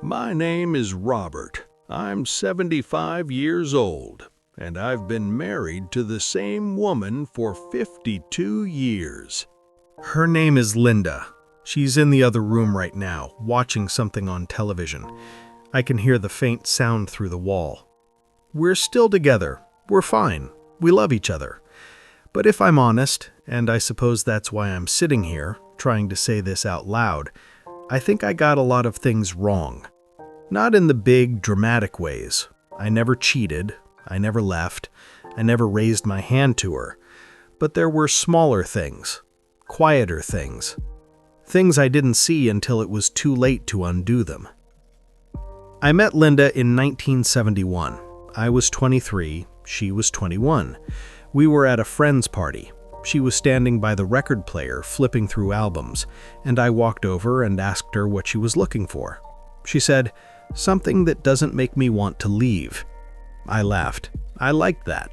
My name is Robert. I'm 75 years old, and I've been married to the same woman for 52 years. Her name is Linda. She's in the other room right now, watching something on television. I can hear the faint sound through the wall. We're still together. We're fine. We love each other. But if I'm honest, and I suppose that's why I'm sitting here, trying to say this out loud, I think I got a lot of things wrong. Not in the big, dramatic ways. I never cheated. I never left. I never raised my hand to her. But there were smaller things, quieter things. Things I didn't see until it was too late to undo them. I met Linda in 1971. I was 23, she was 21. We were at a friend's party. She was standing by the record player, flipping through albums, and I walked over and asked her what she was looking for. She said, "Something that doesn't make me want to leave." I laughed. I liked that.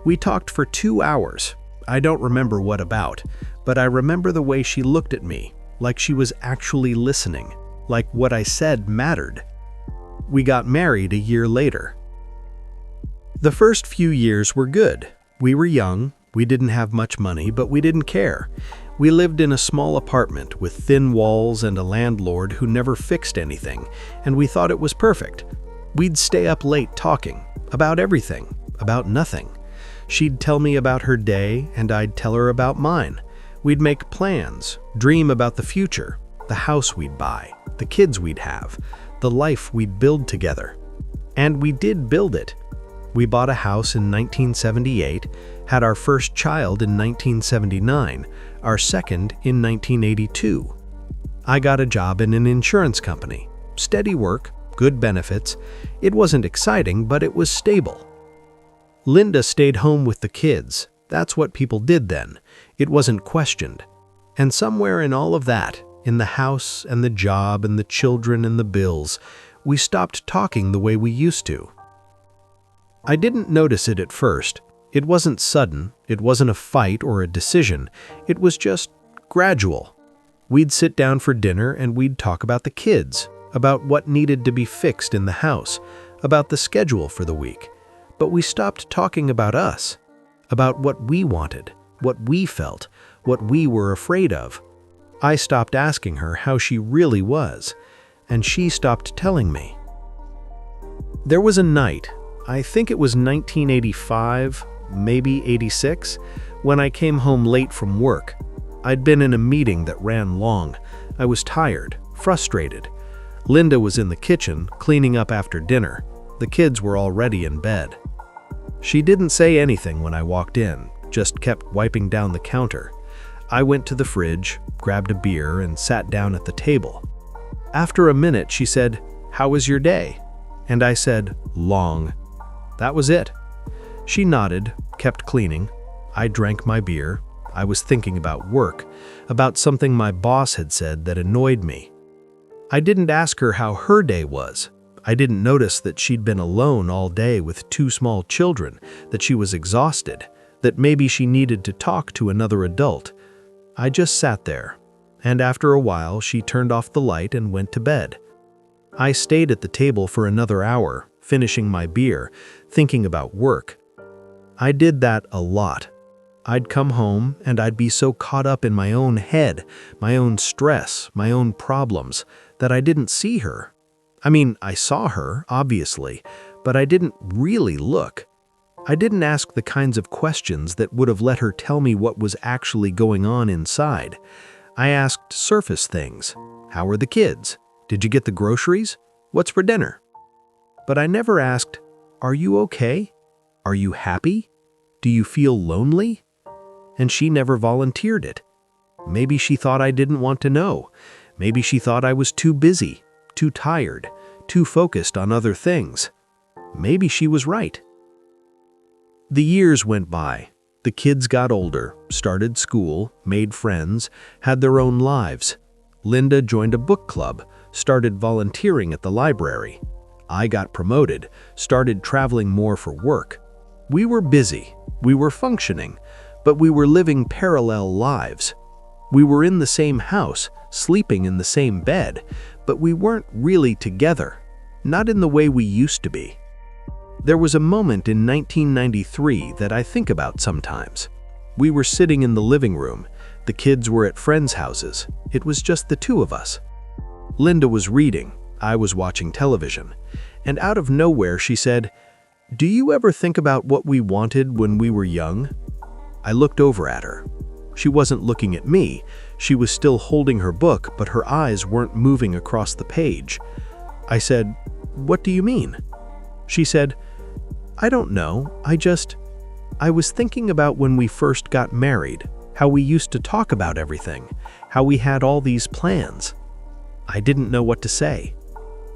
We talked for 2 hours. I don't remember what about, but I remember the way she looked at me, like she was actually listening, like what I said mattered. We got married a year later. The first few years were good. We were young, we didn't have much money, but we didn't care. We lived in a small apartment with thin walls and a landlord who never fixed anything, and we thought it was perfect. We'd stay up late talking, about everything, about nothing. She'd tell me about her day, and I'd tell her about mine. We'd make plans, dream about the future, the house we'd buy, the kids we'd have, the life we'd build together. And we did build it. We bought a house in 1978, had our first child in 1979, our second in 1982. I got a job in an insurance company. Steady work, good benefits. It wasn't exciting, but it was stable. Linda stayed home with the kids. That's what people did then. It wasn't questioned. And somewhere in all of that, in the house and the job and the children and the bills, we stopped talking the way we used to. I didn't notice it at first. It wasn't sudden. It wasn't a fight or a decision. It was just gradual. We'd sit down for dinner and we'd talk about the kids, about what needed to be fixed in the house, about the schedule for the week. But we stopped talking about us, about what we wanted, what we felt, what we were afraid of. I stopped asking her how she really was, and she stopped telling me. There was a night, I think it was 1985, maybe 86, when I came home late from work. I'd been in a meeting that ran long. I was tired, frustrated. Linda was in the kitchen, cleaning up after dinner. The kids were already in bed. She didn't say anything when I walked in, just kept wiping down the counter. I went to the fridge, grabbed a beer, and sat down at the table. After a minute, she said, "How was your day?" And I said, "Long." That was it. She nodded, kept cleaning. I drank my beer. I was thinking about work, about something my boss had said that annoyed me. I didn't ask her how her day was. I didn't notice that she'd been alone all day with 2 small children, that she was exhausted, that maybe she needed to talk to another adult. I just sat there, and after a while she turned off the light and went to bed. I stayed at the table for another hour, finishing my beer, thinking about work. I did that a lot. I'd come home and I'd be so caught up in my own head, my own stress, my own problems, that I didn't see her. I mean, I saw her, obviously, but I didn't really look. I didn't ask the kinds of questions that would have let her tell me what was actually going on inside. I asked surface things. How are the kids? Did you get the groceries? What's for dinner? But I never asked, "Are you okay? Are you happy? Do you feel lonely?" And she never volunteered it. Maybe she thought I didn't want to know. Maybe she thought I was too busy, too tired, too focused on other things. Maybe she was right. The years went by. The kids got older, started school, made friends, had their own lives. Linda joined a book club, started volunteering at the library. I got promoted, started traveling more for work. We were busy, we were functioning, but we were living parallel lives. We were in the same house, sleeping in the same bed, but we weren't really together, not in the way we used to be. There was a moment in 1993 that I think about sometimes. We were sitting in the living room. The kids were at friends' houses. It was just the two of us. Linda was reading. I was watching television. And out of nowhere, she said, "Do you ever think about what we wanted when we were young?" I looked over at her. She wasn't looking at me. She was still holding her book, but her eyes weren't moving across the page. I said, "What do you mean?" She said, "I don't know. I was thinking about when we first got married, how we used to talk about everything, how we had all these plans." I didn't know what to say.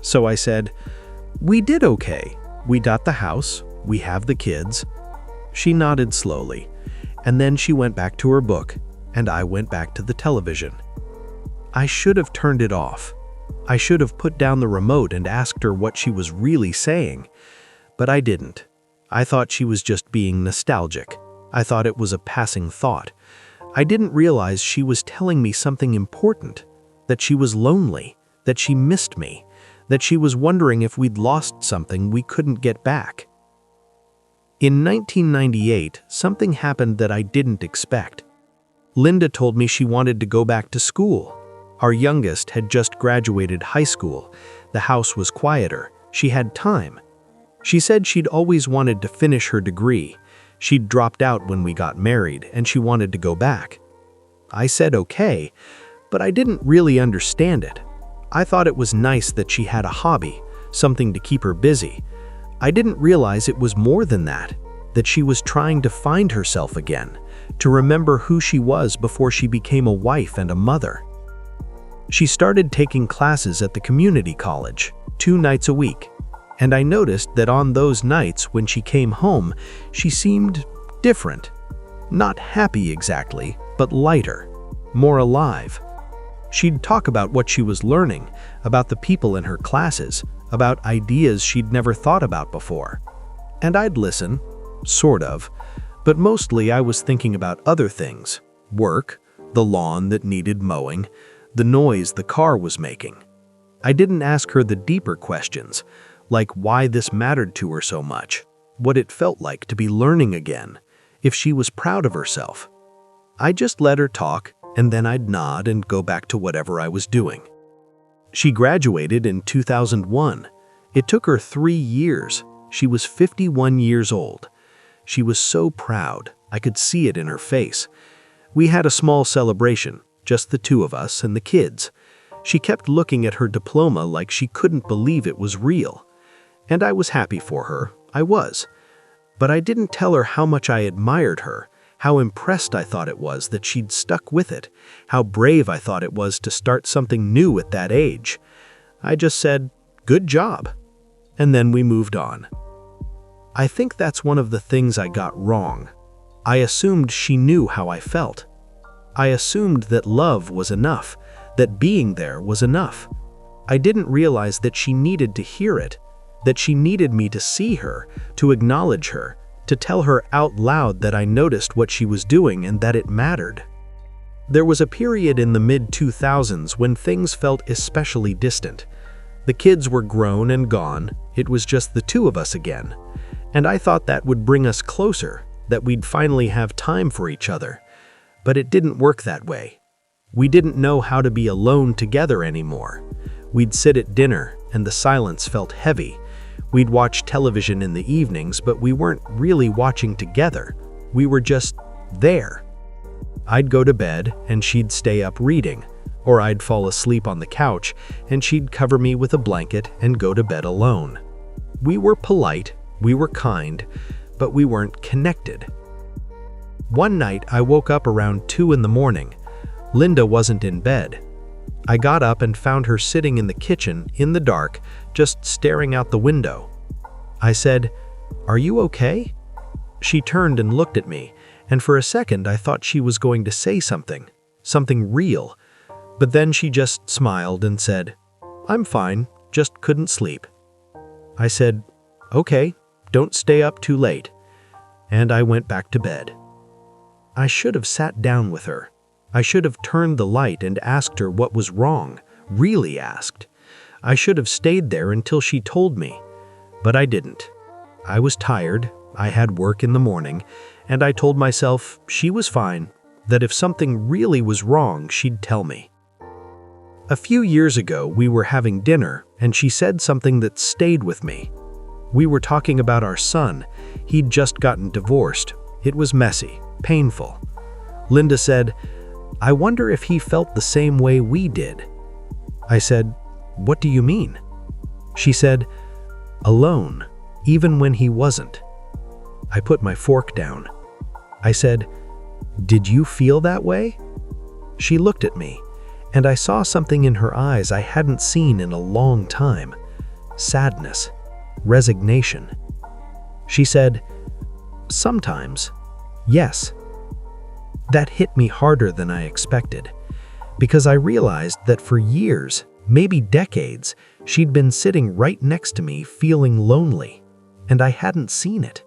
So I said, "We did okay. We got the house, we have the kids." She nodded slowly, and then she went back to her book, and I went back to the television. I should have turned it off. I should have put down the remote and asked her what she was really saying, but I didn't. I thought she was just being nostalgic. I thought it was a passing thought. I didn't realize she was telling me something important, that she was lonely, that she missed me, that she was wondering if we'd lost something we couldn't get back. In 1998, something happened that I didn't expect. Linda told me she wanted to go back to school. Our youngest had just graduated high school. The house was quieter. She had time. She said she'd always wanted to finish her degree. She'd dropped out when we got married, and she wanted to go back. I said okay, but I didn't really understand it. I thought it was nice that she had a hobby, something to keep her busy. I didn't realize it was more than that she was trying to find herself again, to remember who she was before she became a wife and a mother. She started taking classes at the community college, 2 nights a week. And I noticed that on those nights when she came home, she seemed different. Not happy exactly, but lighter, more alive. She'd talk about what she was learning, about the people in her classes, about ideas she'd never thought about before. And I'd listen, sort of, but mostly I was thinking about other things: work, the lawn that needed mowing, the noise the car was making. I didn't ask her the deeper questions, like why this mattered to her so much, what it felt like to be learning again, if she was proud of herself. I just let her talk, and then I'd nod and go back to whatever I was doing. She graduated in 2001. It took her 3 years. She was 51 years old. She was so proud. I could see it in her face. We had a small celebration, just the two of us and the kids. She kept looking at her diploma like she couldn't believe it was real. And I was happy for her. I was. But I didn't tell her how much I admired her, how impressed I thought it was that she'd stuck with it, how brave I thought it was to start something new at that age. I just said, "Good job." And then we moved on. I think that's one of the things I got wrong. I assumed she knew how I felt. I assumed that love was enough, that being there was enough. I didn't realize that she needed to hear it, that she needed me to see her, to acknowledge her, to tell her out loud that I noticed what she was doing and that it mattered. There was a period in the mid-2000s when things felt especially distant. The kids were grown and gone. It was just the two of us again. And I thought that would bring us closer, that we'd finally have time for each other. But it didn't work that way. We didn't know how to be alone together anymore. We'd sit at dinner, and the silence felt heavy. We'd watch television in the evenings, but we weren't really watching together. We were just there. I'd go to bed, and she'd stay up reading, or I'd fall asleep on the couch, and she'd cover me with a blanket and go to bed alone. We were polite, we were kind, but we weren't connected. One night, I woke up around 2 in the morning. Linda wasn't in bed. I got up and found her sitting in the kitchen, in the dark, just staring out the window. I said, "Are you okay?" She turned and looked at me, and for a second I thought she was going to say something real. But then she just smiled and said, "I'm fine, just couldn't sleep." I said, "Okay, don't stay up too late." And I went back to bed. I should have sat down with her. I should have turned the light and asked her what was wrong, really asked. I should have stayed there until she told me, but I didn't. I was tired, I had work in the morning, and I told myself she was fine, that if something really was wrong, she'd tell me. A few years ago, we were having dinner, and she said something that stayed with me. We were talking about our son. He'd just gotten divorced. It was messy, painful. Linda said, "I wonder if he felt the same way we did." I said, "What do you mean?" She said, "Alone, even when he wasn't." I put my fork down. I said, "Did you feel that way?" She looked at me, and I saw something in her eyes I hadn't seen in a long time. Sadness, resignation. She said, "Sometimes, yes." That hit me harder than I expected, because I realized that for years, maybe decades, she'd been sitting right next to me feeling lonely, and I hadn't seen it.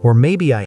Or maybe I